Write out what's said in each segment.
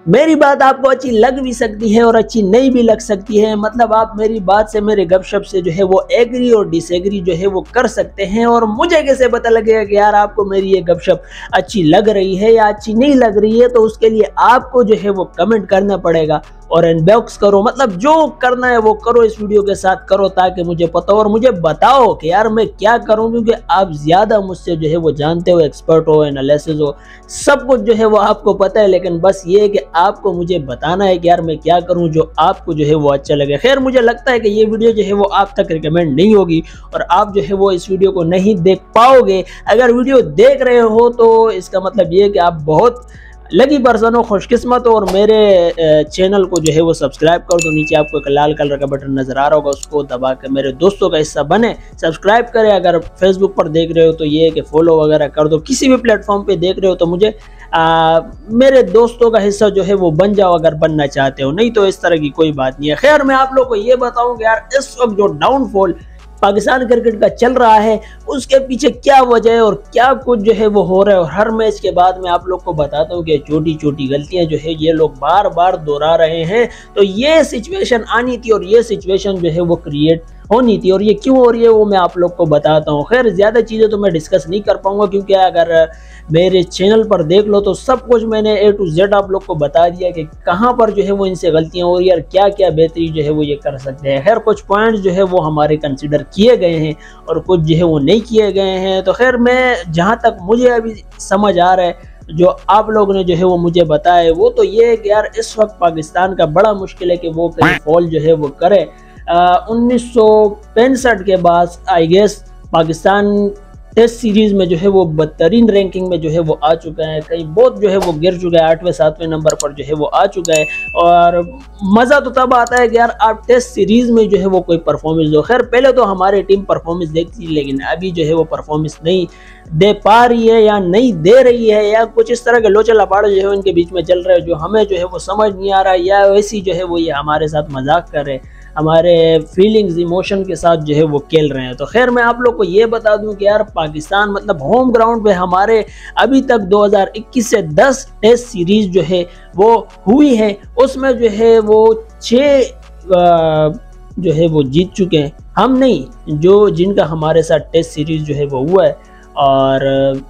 मेरी बात आपको अच्छी लग भी सकती है और अच्छी नहीं भी लग सकती है, मतलब आप मेरी बात से, मेरे गपशप से जो है वो एग्री और डिसएग्री जो है वो कर सकते हैं। और मुझे कैसे पता लगेगा कि यार आपको मेरी ये गपशप अच्छी लग रही है या अच्छी नहीं लग रही है? तो उसके लिए आपको जो है वो कमेंट करना पड़ेगा और इनबॉक्स करो, मतलब जो करना है वो करो, इस वीडियो के साथ करो ताकि मुझे पता हो और मुझे बताओ कि यार मैं क्या करूं, क्योंकि आप ज़्यादा मुझसे जो है वो जानते हो, एक्सपर्ट हो, एनालिसिस हो, सब कुछ जो है वो आपको पता है। लेकिन बस ये है कि आपको मुझे बताना है कि यार मैं क्या करूं जो आपको जो है वो अच्छा लगे। खैर मुझे लगता है कि ये वीडियो जो है वो आप तक रिकमेंड नहीं होगी और आप जो है वो इस वीडियो को नहीं देख पाओगे। अगर वीडियो देख रहे हो तो इसका मतलब ये है कि आप बहुत लकी पर्सन हो, खुशकिस्मत हो और मेरे चैनल को जो है वो सब्सक्राइब कर दो। नीचे आपको एक लाल कलर का बटन नजर आ रहा होगा, उसको दबा के मेरे दोस्तों का हिस्सा बने, सब्सक्राइब करें। अगर फेसबुक पर देख रहे हो तो ये है कि फॉलो वगैरह कर दो। किसी भी प्लेटफॉर्म पे देख रहे हो तो मुझे मेरे दोस्तों का हिस्सा जो है वो बन जाओ अगर बनना चाहते हो, नहीं तो इस तरह की कोई बात नहीं है। खैर मैं आप लोग को ये बताऊं कि यार इस वक्त जो डाउनफॉल पाकिस्तान क्रिकेट का चल रहा है उसके पीछे क्या वजह है और क्या कुछ जो है वो हो रहा है। और हर मैच के बाद मैं आप लोग को बताता हूँ कि छोटी छोटी गलतियां जो है ये लोग बार बार दोहरा रहे हैं। तो ये सिचुएशन आनी थी और ये सिचुएशन जो है वो क्रिएट होनी थी, और ये क्यों हो रही है वो मैं आप लोग को बताता हूँ। खैर ज़्यादा चीज़ें तो मैं डिस्कस नहीं कर पाऊंगा क्योंकि अगर मेरे चैनल पर देख लो तो सब कुछ मैंने A to Z आप लोग को बता दिया कि कहाँ पर जो है वो इनसे गलतियाँ हो रही है और क्या क्या बेहतरी जो है वो ये कर सकते हैं। खैर कुछ पॉइंट्स जो है वो हमारे कंसिडर किए गए हैं और कुछ जो है वो नहीं किए गए हैं। तो खैर मैं जहाँ तक मुझे अभी समझ आ रहा है, जो आप लोगों ने जो है वो मुझे बताया वो तो ये है कि यार इस वक्त पाकिस्तान का बड़ा मुश्किल है कि वो कहीं फॉल जो है वो करे। 1965 के बाद I guess Pakistan test series में जो है वो बदतरीन रैंकिंग में जो है वो आ चुका है, कहीं बहुत जो है वो गिर चुका है, 8वें 7वें नंबर पर जो है वो आ चुका है। और मज़ा तो तब आता है कि यार आप टेस्ट सीरीज में जो है वो कोई परफॉर्मेंस दो। खैर पहले तो हमारी टीम परफॉर्मेंस देती थी लेकिन अभी जो है वो परफॉर्मेंस नहीं दे पा रही है या नहीं दे रही है, या कुछ इस तरह के लोचल लपाड़े जो है उनके बीच में चल रहे हैं जो हमें जो है वो समझ नहीं आ रहा है, या वैसी जो है वो ये हमारे साथ मजाक कर रहे हैं, हमारे फीलिंग्स इमोशन के साथ जो है वो खेल रहे हैं। तो खैर मैं आप लोग को ये बता दूं कि यार पाकिस्तान मतलब होम ग्राउंड पे हमारे अभी तक 2021 से 10 टेस्ट सीरीज जो है वो हुई है, उसमें जो है वो 6 जो है वो जीत चुके हैं। हम नहीं, जो जिनका हमारे साथ टेस्ट सीरीज जो है वो हुआ है, और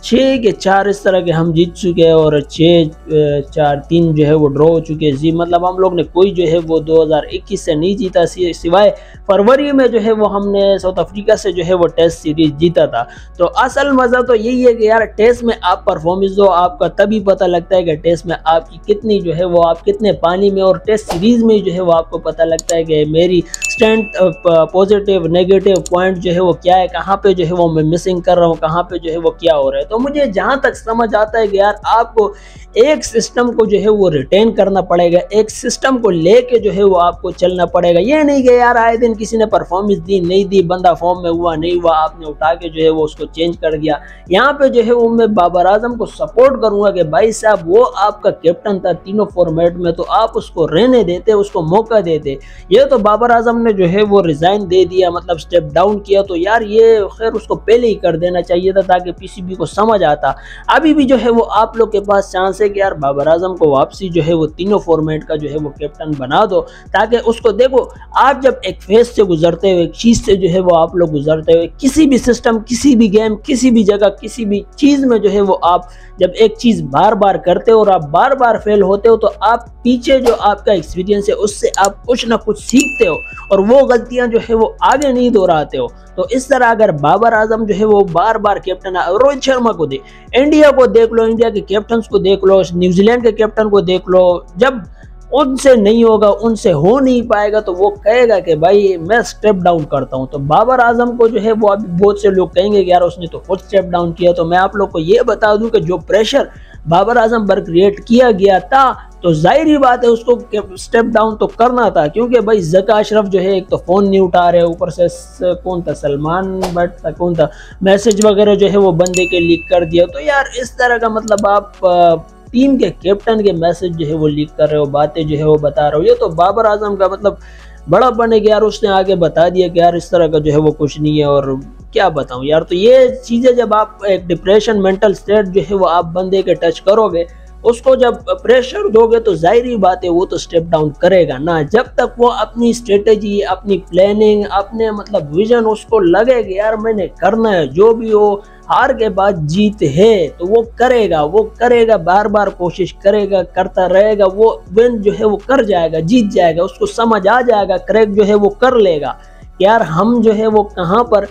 6 के 4 इस तरह के हम जीत चुके हैं और 6-4-3 जो है वो ड्रॉ हो चुके हैं। जी मतलब हम लोग ने कोई जो है वो 2021 से नहीं जीता, सिवाय फरवरी में जो है वो हमने साउथ अफ्रीका से जो है वो टेस्ट सीरीज जीता था। तो असल मज़ा तो यही है कि यार टेस्ट में आप परफॉर्मेंस दो, आपका तभी पता लगता है कि टेस्ट में आपकी कितनी जो है वो आप कितने पानी में, और टेस्ट सीरीज में जो है वो आपको पता लगता है कि मेरी स्टैंड पॉजिटिव नेगेटिव पॉइंट जो है वो क्या है, कहाँ पे जो है वो मैं मिसिंग कर रहा हूँ, कहाँ पे जो है वो क्या हो रहा है। तो मुझे जहाँ तक समझ आता है कि यार आपको एक सिस्टम को जो है वो रिटेन करना पड़ेगा, एक सिस्टम को लेके जो है वो आपको चलना पड़ेगा। ये नहीं कि यार आए दिन किसी ने परफॉर्मेंस दी नहीं दी, बंदा फॉर्म में हुआ नहीं हुआ, आपने उठा के जो है वो उसको चेंज कर दिया। यहाँ पे जो है वो मैं बाबर आजम को सपोर्ट करूंगा कि भाई साहब वो आपका कैप्टन था तीनों फॉर्मेट में, तो आप उसको रहने देते, उसको मौका देते। ये तो बाबर आजम ने जो है वो रिजाइन दे दिया, मतलब स्टेप डाउन किया, तो यार ये खैर उसको पहले ही कर देना चाहिए था ताकि पीसीबी को समझ आता। अभी भी जो है वो आप लोग के पास चांस है कि यार बाबर आजम को वापसी जो है वो तीनों फॉर्मेट का जो है वो कैप्टन बना दो, ताकि उसको देखो आप जब एक फेज से गुजरते हुए, एक चीज से जो है वो आप लोग गुजरते हुए, किसी भी सिस्टम, किसी भी गेम, किसी भी जगह, किसी भी चीज में जो है वो आप जब एक चीज बार बार करते हो और आप बार बार फेल होते हो, तो आप पीछे जो आपका एक्सपीरियंस है उससे आप कुछ ना कुछ सीखते हो और वो गलतियां जो है वो आगे नहीं दोहराते हो। तो इस तरह अगर बाबर आजम जो है वो बार बार कैप्टन, रोहित शर्मा को दे, इंडिया को देख लो, इंडिया के कैप्टन को देख लो, न्यूजीलैंड के कैप्टन को देख लो, जब उनसे नहीं होगा, उनसे हो नहीं पाएगा, तो वो कहेगा कि भाई मैं स्टेप डाउन करता हूं। तो बाबर आजम को जो है वो अभी बहुत से लोग कहेंगे कि यार उसने तो खुद स्टेप डाउन किया। तो मैं आप लोग को ये बता दूं कि जो प्रेशर बाबर आजम पर क्रिएट किया गया था, तो जाहिर ही बात है उसको स्टेप डाउन तो करना था, क्योंकि भाई ज़का अशरफ जो है एक तो फ़ोन नहीं उठा रहे, ऊपर से कौन था, सलमान बट था, कौन था, मैसेज वगैरह जो है वो बंदे के लीक कर दिया। तो यार इस तरह का मतलब आप टीम के कैप्टन के मैसेज जो है वो लीक कर रहे हो, बातें जो है वो बता रहे हो। ये तो बाबर आजम का मतलब बड़ा बने कि यार उसने आगे बता दिया कि यार इस तरह का जो है वो कुछ नहीं है, और क्या बताऊं यार। तो ये चीज़ें जब आप एक डिप्रेशन, मेंटल स्टेट जो है वो आप बंदे के टच करोगे, उसको जब प्रेशर दोगे तो जाहिर बात है वो तो स्टेप डाउन करेगा ना। जब तक वो अपनी स्ट्रेटेजी, अपनी प्लानिंग, अपने मतलब विजन उसको लगेगा यार मैंने करना है, जो भी हो हार के बाद जीत है तो वो करेगा, बार बार कोशिश करेगा, करता रहेगा, वो विन जो है वो कर जाएगा, जीत जाएगा, उसको समझ आ जाएगा, क्रैक जो है वो कर लेगा यार हम जो है वो कहाँ पर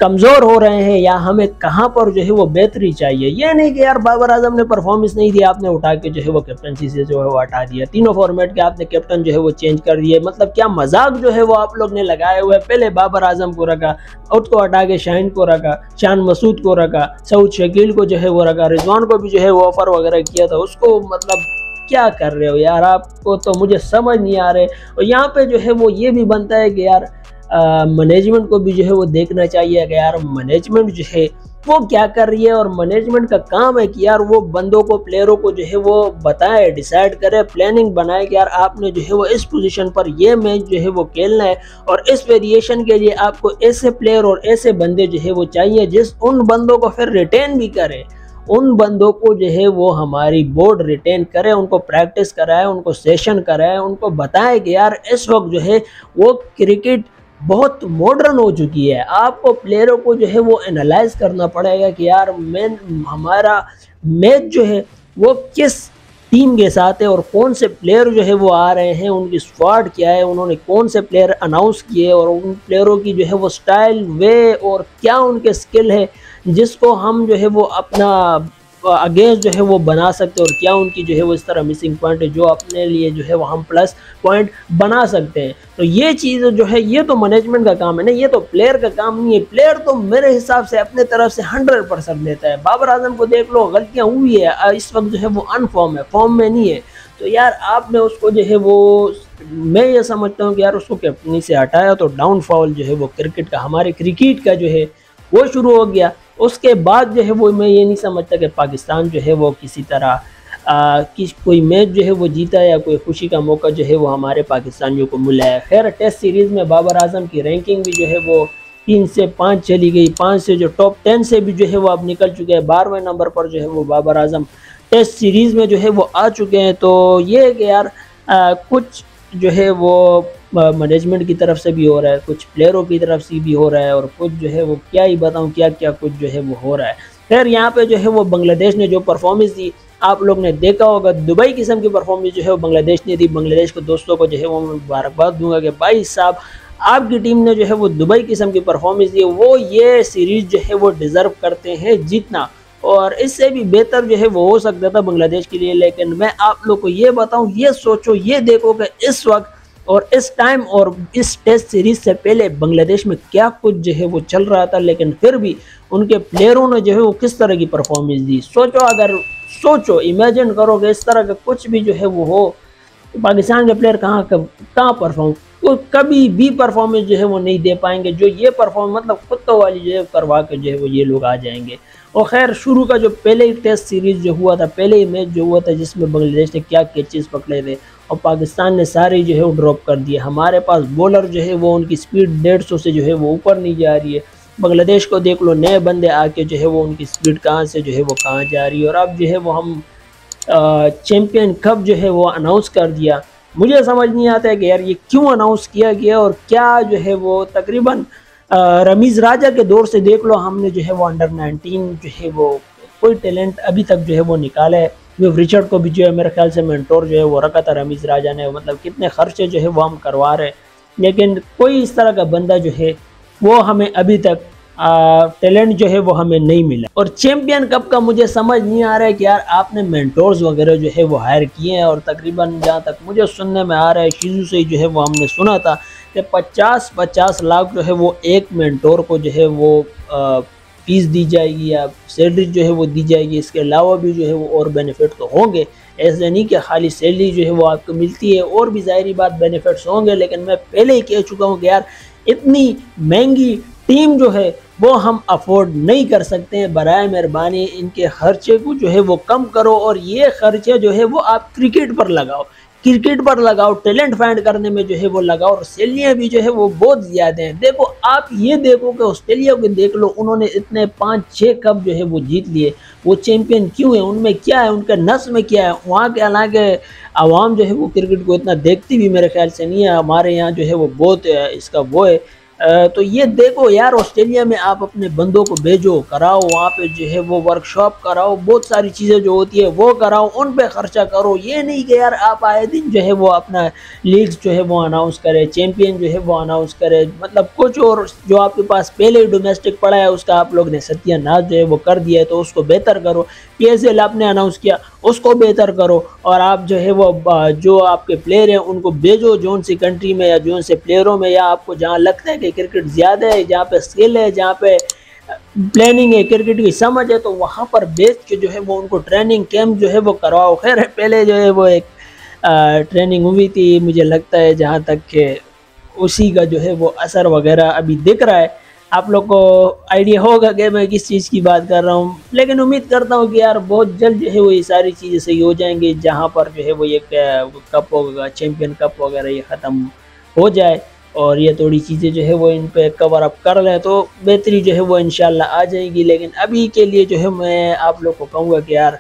कमजोर हो रहे हैं या हमें कहाँ पर जो है वो बेहतरी चाहिए। ये नहीं कि यार बाबर आजम ने परफॉर्मेंस नहीं दी, आपने उठा के जो है वो कैप्टनसी से जो है वो हटा दिया, तीनों फॉर्मेट के आपने कैप्टन जो है वो चेंज कर दिए, मतलब क्या मजाक जो है वो आप लोग ने लगाए हुए। पहले बाबर आजम को रखा, उसको हटा के शाहीन को रखा, शान मसूद को रखा, सऊद शकील को जो है वो रखा, रिजवान को भी जो है वो ऑफर वगैरह किया था उसको, मतलब क्या कर रहे हो यार, आपको तो मुझे समझ नहीं आ रहे। और यहाँ पे जो है वो ये भी बनता है कि यार मैनेजमेंट को भी जो है वो देखना चाहिए कि यार मैनेजमेंट जो है वो क्या कर रही है, और मैनेजमेंट का काम है कि यार वो बंदों को, प्लेयरों को जो है वो बताए, डिसाइड करे, प्लानिंग बनाए कि यार आपने जो है वो इस पोजीशन पर ये मैच जो है वो खेलना है, और इस वेरिएशन के लिए आपको ऐसे प्लेयर और ऐसे बंदे जो है वो चाहिए जिस उन बंदों को फिर रिटेन भी करे, उन बंदों को जो है वो हमारी बोर्ड रिटेन करे, उनको प्रैक्टिस कराए, उनको सेशन कराए, उनको बताए कि यार इस वक्त जो है वो क्रिकेट बहुत मॉडर्न हो चुकी है। आपको प्लेयरों को जो है वो एनालाइज करना पड़ेगा कि यार हमारा मैच जो है वो किस टीम के साथ है और कौन से प्लेयर जो है वो आ रहे हैं, उनकी स्क्वाड क्या है, उन्होंने कौन से प्लेयर अनाउंस किए, और उन प्लेयरों की जो है वो स्टाइल, वे और क्या उनके स्किल है जिसको हम जो है वो अपना अगेंस्ट जो है वो बना सकते हैं, और क्या उनकी जो है वो इस तरह मिसिंग पॉइंट है जो अपने लिए जो है वो हम प्लस पॉइंट बना सकते हैं। तो ये चीज़ जो है ये तो मैनेजमेंट का काम है ना, ये तो प्लेयर का काम नहीं है। प्लेयर तो मेरे हिसाब से अपने तरफ से 100% देता है। बाबर आजम को देख लो, गलतियाँ हुई है, इस वक्त जो है वो अनफॉर्म है, फॉर्म में नहीं है, तो यार आपने उसको जो है वो, मैं ये समझता हूँ कि यार उसको कैप्टनी से हटाया तो डाउनफॉल जो है वो क्रिकेट का, हमारे क्रिकेट का जो है वो शुरू हो गया। उसके बाद जो है वो मैं ये नहीं समझता कि पाकिस्तान जो है वो किसी तरह कोई मैच जो है वो जीता या कोई खुशी का मौका जो है वो हमारे पाकिस्तानियों को मिला है। खैर टेस्ट सीरीज़ में बाबर आजम की रैंकिंग भी जो है वो 3 से 5 चली गई, 5 से जो टॉप 10 से भी जो है वो अब निकल चुके हैं, 12वें नंबर पर जो है वो बाबर आजम टेस्ट सीरीज़ में जो है वो आ चुके हैं। तो ये है कि यार कुछ जो है वो मैनेजमेंट की तरफ से भी हो रहा है, कुछ प्लेयरों की तरफ से भी हो रहा है, और कुछ जो है वो क्या ही बताऊं क्या क्या कुछ जो है वो हो रहा है। खैर यहाँ पे जो है वो बांग्लादेश ने जो परफॉर्मेंस दी, आप लोग ने देखा होगा, दुबई किस्म की परफॉर्मेंस जो है वो बांग्लादेश ने दी। बांग्लादेश के दोस्तों को जो है वो मैं मुबारकबाद दूंगा कि भाई साहब आपकी टीम ने जो है वो दुबई किस्म की परफॉर्मेंस दी, वो ये सीरीज जो है वो डिज़र्व करते हैं जीतना, और इससे भी बेहतर जो है वो हो सकता था बांग्लादेश के लिए। लेकिन मैं आप लोग को ये बताऊं, ये सोचो, ये देखो कि इस वक्त और इस टाइम और इस टेस्ट सीरीज से पहले बांग्लादेश में क्या कुछ जो है वो चल रहा था, लेकिन फिर भी उनके प्लेयरों ने जो है वो किस तरह की परफॉर्मेंस दी। सोचो, अगर सोचो, इमेजिन करो कि इस तरह का कुछ भी जो है वो हो, तो पाकिस्तान के प्लेयर कहाँ परफॉर्म, वो कभी भी परफॉर्मेंस जो है वो नहीं दे पाएंगे जो ये परफॉर्मेंस, मतलब कुत्तों वाली जो है करवा के जो है वो ये लोग आ जाएंगे। और खैर शुरू का जो पहले ही टेस्ट सीरीज जो हुआ था, पहले ही मैच जो हुआ था जिसमें बांग्लादेश ने क्या कैचेस पकड़े थे और पाकिस्तान ने सारे जो है वो ड्रॉप कर दिए। हमारे पास बॉलर जो है वो उनकी स्पीड 150 से जो है वो ऊपर नहीं जा रही है। बांग्लादेश को देख लो, नए बंदे आके जो है वो उनकी स्पीड कहाँ से जो है वो कहाँ जा रही है। और अब जो है वो हम चैम्पियन कप जो है वो अनाउंस कर दिया। मुझे समझ नहीं आता है कि यार ये क्यों अनाउंस किया गया, और क्या जो है वो तकरीबन रमीज़ राजा के दौर से देख लो, हमने जो है वो अंडर 19 जो है वो कोई टैलेंट अभी तक जो है वो निकाला है। विव रिचर्ड को भी जो है मेरे ख्याल से मेंटोर जो है वो रखा था रमीज़ राजा ने, मतलब कितने खर्चे जो है वो हम करवा रहे हैं, लेकिन कोई इस तरह का बंदा जो है वो हमें अभी तक टैलेंट जो है वो हमें नहीं मिला। और चैम्पियन कप का मुझे समझ नहीं आ रहा है कि यार आपने मेंटोर्स वगैरह जो है वो हायर किए हैं, और तकरीबन जहाँ तक मुझे सुनने में आ रहा है, शीजू से जो है वो हमने सुना था कि 50 लाख जो है वो एक मेंटोर को जो है वो फीस दी जाएगी या सैलरी जो है वो दी जाएगी। इसके अलावा भी जो है वो और बेनिफिट तो होंगे, ऐसे नहीं कि खाली सैलरी जो है वो आपको मिलती है, और भी ज़ाहिरी बात बेनिफिट्स होंगे। लेकिन मैं पहले ही कह चुका हूँ कि यार इतनी महंगी टीम जो है वो हम अफोर्ड नहीं कर सकते हैं। बराए मेहरबानी इनके खर्चे को जो है वो कम करो, और ये खर्चे जो है वो आप क्रिकेट पर लगाओ। क्रिकेट पर लगाओ, टैलेंट फाइंड करने में जो है वो लगाओ। और ऑस्ट्रेलिया भी जो है वो बहुत ज़्यादा है। देखो आप ये देखो कि ऑस्ट्रेलिया को देख लो, उन्होंने इतने 5-6 कप जो है वो जीत लिए। वो चैंपियन क्यों है? उनमें क्या है? उनके नस में क्या है? वहाँ के हालांकि आवाम जो है वो क्रिकेट को इतना देखती भी मेरे ख्याल से नहीं है। हमारे यहाँ जो है वो बहुत इसका वो है। तो ये देखो यार, ऑस्ट्रेलिया में आप अपने बंदों को भेजो, कराओ वहाँ पे जो है वो वर्कशॉप कराओ, बहुत सारी चीज़ें जो होती है वो कराओ, उन पे खर्चा करो। ये नहीं कि यार आप आए दिन जो है वो अपना लीग्स जो है वो अनाउंस करे, चैंपियन जो है वो अनाउंस करे, मतलब कुछ और जो आपके पास पहले ही डोमेस्टिक पड़ा है उसका आप लोग ने सत्यानाश जो है वो कर दिया है, तो उसको बेहतर करो। PSL आपने अनाउंस किया, उसको बेहतर करो। और आप जो है वो जो आपके प्लेयर हैं उनको भेजो जोन सी कंट्री में या जोन से प्लेयरों में, या आपको जहाँ लगता है कि क्रिकेट ज़्यादा है, जहाँ पे स्किल है, जहाँ पे प्लानिंग है, क्रिकेट की समझ है, तो वहाँ पर बेच के जो है वो उनको ट्रेनिंग कैंप जो है वो करवाओ। खैर पहले जो है वो एक ट्रेनिंग हुई थी, मुझे लगता है जहाँ तक कि उसी का जो है वो असर वगैरह अभी दिख रहा है। आप लोग को आइडिया होगा कि मैं किस चीज़ की बात कर रहा हूँ, लेकिन उम्मीद करता हूँ कि यार बहुत जल्द जो है वो ये सारी चीज़ें सही हो जाएंगी, जहाँ पर जो है वो ये कप होगा, चैम्पियन कप वगैरह ये ख़त्म हो जाए और ये थोड़ी चीज़ें जो है वो इन पे कवर अप कर लें तो बेहतरी जो है वो इंशाल्लाह आ जाएगी। लेकिन अभी के लिए जो है मैं आप लोग को कहूँगा कि यार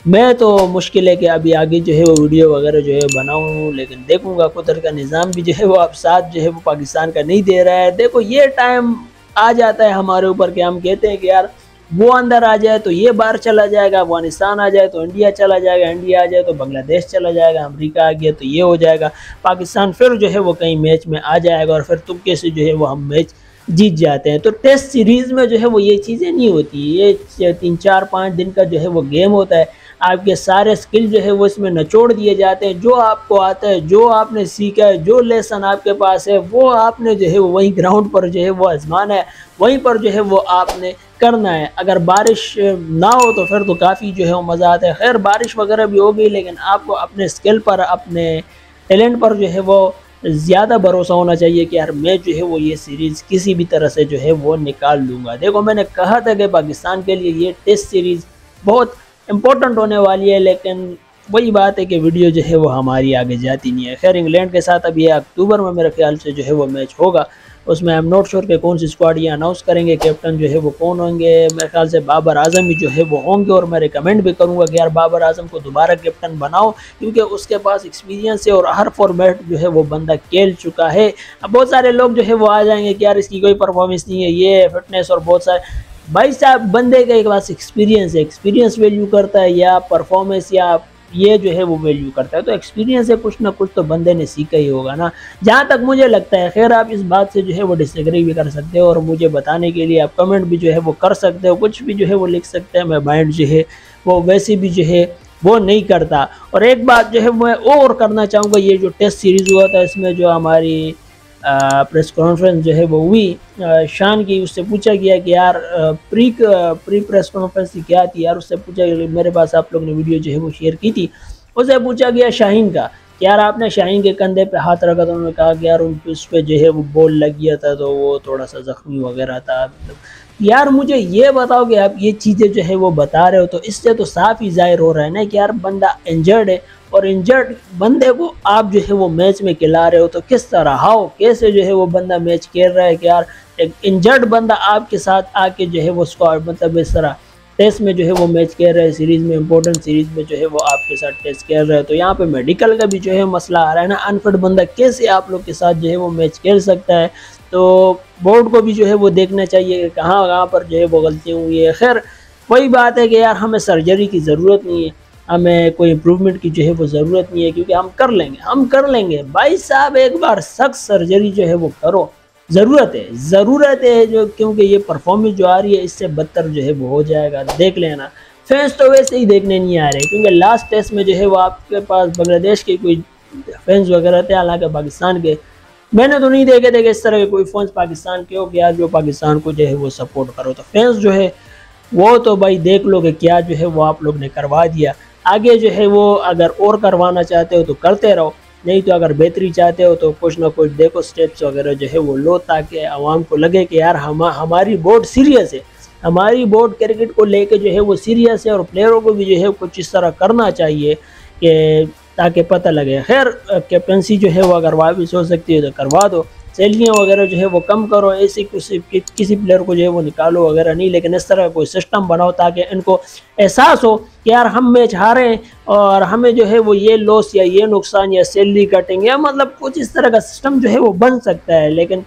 मैं तो मुश्किल है कि अभी आगे जो है वो वीडियो वगैरह जो है बनाऊँ, लेकिन देखूँगा कुदरत का निज़ाम भी जो है वो अब साथ जो है वो पाकिस्तान का नहीं दे रहा है। देखो ये टाइम आ जाता है हमारे ऊपर कि हम कहते हैं कि यार वो अंदर आ जाए तो ये बाहर चला जाएगा, अफगानिस्तान आ जाए तो इंडिया चला जाएगा, इंडिया आ जाए तो बांग्लादेश चला जाएगा, अमेरिका आ गया तो ये हो जाएगा, पाकिस्तान फिर जो है वो कहीं मैच में आ जाएगा और फिर तुक्के से जो है वो हम मैच जीत जाते हैं। तो टेस्ट सीरीज़ में जो है वो ये चीज़ें नहीं होती, ये 3-4-5 दिन का जो है वो गेम होता है। आपके सारे स्किल जो है वो इसमें निचोड़ दिए जाते हैं। जो आपको आता है, जो आपने सीखा है, जो लेसन आपके पास है, वो आपने जो है वो वहीं ग्राउंड पर जो है वो आजमाना है, वहीं पर जो है वो आपने करना है। अगर बारिश ना हो तो फिर तो काफ़ी जो है वो मज़ा आता है। खैर बारिश वगैरह भी हो गई, लेकिन आपको अपने स्किल पर, अपने टैलेंट पर जो है वो ज़्यादा भरोसा होना चाहिए कि यार मैं जो है वो ये सीरीज़ किसी भी तरह से जो है वो निकाल लूँगा। देखो मैंने कहा था कि पाकिस्तान के लिए ये टेस्ट सीरीज़ बहुत इम्पोर्टेंट होने वाली है, लेकिन वही बात है कि वीडियो जो है वो हमारी आगे जाती नहीं है। खैर इंग्लैंड के साथ अभी अक्टूबर में मेरे ख्याल से जो है वो मैच होगा, उसमें आई एम नॉट श्योर कि कौन सी स्क्वाड ये अनाउंस करेंगे, कैप्टन जो है वो कौन होंगे। मेरे ख्याल से बाबर आजम ही जो है वो होंगे, और मैं रिकमेंड भी करूँगा कि यार बाबर आजम को दोबारा कैप्टन बनाओ, क्योंकि उसके पास एक्सपीरियंस है और हर फॉर्मेट जो है वो बंदा खेल चुका है। अब बहुत सारे लोग जो है वो आ जाएंगे कि यार इसकी कोई परफॉर्मेंस नहीं है, ये फिटनेस और बहुत सारे, भाई साहब बंदे के पास एक्सपीरियंस है, एक्सपीरियंस वैल्यू करता है या परफॉर्मेंस या ये जो है वो वैल्यू करता है। तो एक्सपीरियंस से कुछ ना कुछ तो बंदे ने सीखा ही होगा ना, जहाँ तक मुझे लगता है। खैर आप इस बात से जो है वो डिसएग्री भी कर सकते हो और मुझे बताने के लिए आप कमेंट भी जो है वो कर सकते हो, कुछ भी जो है वो लिख सकते हैं। मैं माइंड जो है वो वैसे भी जो है वो नहीं करता। और एक बात जो है मैं और करना चाहूँगा, ये जो टेस्ट सीरीज़ हुआ था इसमें जो हमारी प्रेस कॉन्फ्रेंस जो है वो हुई शान की, उससे पूछा गया कि यार प्री प्रेस कॉन्फ्रेंस की क्या थी यार, उससे पूछा गया, मेरे पास आप लोग ने वीडियो जो है वो शेयर की थी, उससे पूछा गया शाहीन का कि यार आपने शाहीन के कंधे पे हाथ रखा, तो उन्होंने कहा कि यार उस पर जो है वो बॉल लग गया था तो वो थोड़ा सा जख्मी वगैरह था। यार मुझे ये बताओ कि आप ये चीज़ें जो है वो बता रहे हो तो इससे तो साफ ही जाहिर हो रहा है ना कि यार बंदा इंजर्ड है, और इंजर्ड बंदे को आप जो है वो मैच में खिला रहे हो तो किस तरह, हाउ, कैसे जो है वो बंदा मैच खेल रहा है कि यार एक इंजर्ड बंदा आपके साथ आके जो है वो स्क्वाड, मतलब इस तरह टेस्ट में जो है वो मैच खेल रहा है, सीरीज़ में, इंपॉर्टेंट सीरीज़ में जो है वो आपके साथ टेस्ट खेल रहा है। तो यहाँ पे मेडिकल का भी जो है मसला आ रहा है ना, अनफिट बंदा कैसे आप लोग के साथ जो है वो मैच खेल सकता है। तो बोर्ड को भी जो है वो देखना चाहिए कि कहाँ कहाँ पर जो है वो गलती हुई है। खैर वही बात है कि यार हमें सर्जरी की ज़रूरत नहीं है, हमें कोई इम्प्रूवमेंट की जो है वो ज़रूरत नहीं है, क्योंकि हम कर लेंगे भाई साहब। एक बार सख्त सर्जरी जो है वो करो, ज़रूरत है जो, क्योंकि ये परफॉर्मेंस जो आ रही है इससे बदतर जो है वो हो जाएगा, देख लेना। फैंस तो वैसे ही देखने नहीं आ रहे, क्योंकि लास्ट टेस्ट में जो है वो आपके पास बांग्लादेश के कोई फैंस वगैरह थे, हालांकि पाकिस्तान के मैंने तो नहीं देखे थे कि इस तरह के कोई फैंस पाकिस्तान के हो कि यार जो पाकिस्तान को जो है वो सपोर्ट करो। तो फैंस जो है वो तो भाई देख लो कि क्या जो है वो आप लोग ने करवा दिया। आगे जो है वो अगर और करवाना चाहते हो तो करते रहो, नहीं तो अगर बेहतरी चाहते हो तो कुछ ना कुछ देखो स्टेप्स वगैरह जो है वो लो, ताकि आवाम को लगे कि यार हमारी बोर्ड सीरियस है, हमारी बोर्ड क्रिकेट को लेके जो है वो सीरियस है, और प्लेयरों को भी जो है कुछ इस तरह करना चाहिए कि ताकि पता लगे। खैर कैप्टनसी जो है वो अगर वापस हो सकती है तो करवा दो, सैलरियाँ वगैरह जो है वो कम करो, ऐसी किसी प्लेयर को जो है वो निकालो वगैरह नहीं, लेकिन इस तरह का कोई सिस्टम बनाओ ताकि इनको एहसास हो कि यार हम मैच हारे हैं और हमें जो है वो ये लॉस या ये नुकसान या सैलरी कटेंगे, या मतलब कुछ इस तरह का सिस्टम जो है वो बन सकता है। लेकिन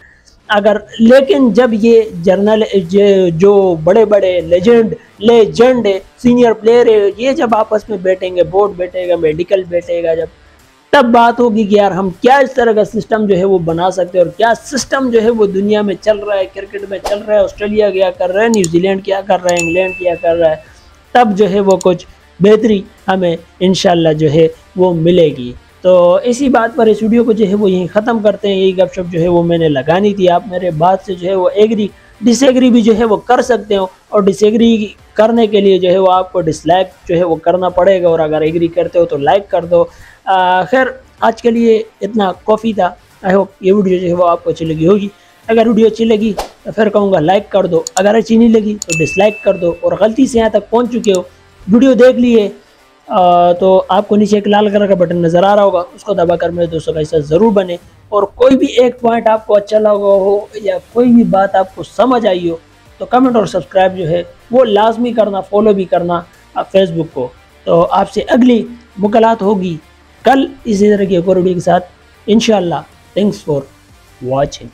जब ये जर्नल जो बड़े बड़े लेजेंड है, सीनियर प्लेयर है, ये जब आपस में बैठेंगे, बोर्ड बैठेगा, मेडिकल बैठेगा, जब तब बात होगी कि यार हम क्या इस तरह का सिस्टम जो है वो बना सकते हैं और क्या सिस्टम जो है वो दुनिया में चल रहा है, क्रिकेट में चल रहा है, ऑस्ट्रेलिया क्या कर रहा है, न्यूजीलैंड क्या कर रहा है, इंग्लैंड क्या कर रहा है, तब जो है वो कुछ बेहतरी हमें इंशाल्लाह जो है वो मिलेगी। तो इसी बात पर इस वीडियो को जो है वो यहीं ख़त्म करते हैं। यही गपशप जो है वो मैंने लगानी थी। आप मेरे बात से जो है वो एग्री डिसएग्री भी जो है वो कर सकते हो, और डिसएग्री करने के लिए जो है वो आपको डिसलाइक जो है वो करना पड़ेगा, और अगर एग्री करते हो तो लाइक कर दो। खैर आज के लिए इतना काफ़ी था। आई होप ये वीडियो जो है वो आपको अच्छी लगी होगी। अगर वीडियो अच्छी लगी तो फिर कहूँगा लाइक कर दो, अगर अच्छी नहीं लगी तो डिसलाइक कर दो, और गलती से यहाँ तक पहुँच चुके हो, वीडियो देख लिए तो आपको नीचे एक लाल कलर का बटन नज़र आ रहा होगा, उसको दबाकर मेरे दोस्तों का हिस्सा ज़रूर बने। और कोई भी एक पॉइंट आपको अच्छा लगा हो या कोई भी बात आपको समझ आई हो तो कमेंट और सब्सक्राइब जो है वो लाजमी करना, फॉलो भी करना फेसबुक को। तो आपसे अगली मुलाकात होगी कल इसी तरह की एक और वीडियो के साथ इंशाल्लाह। Thanks for watching.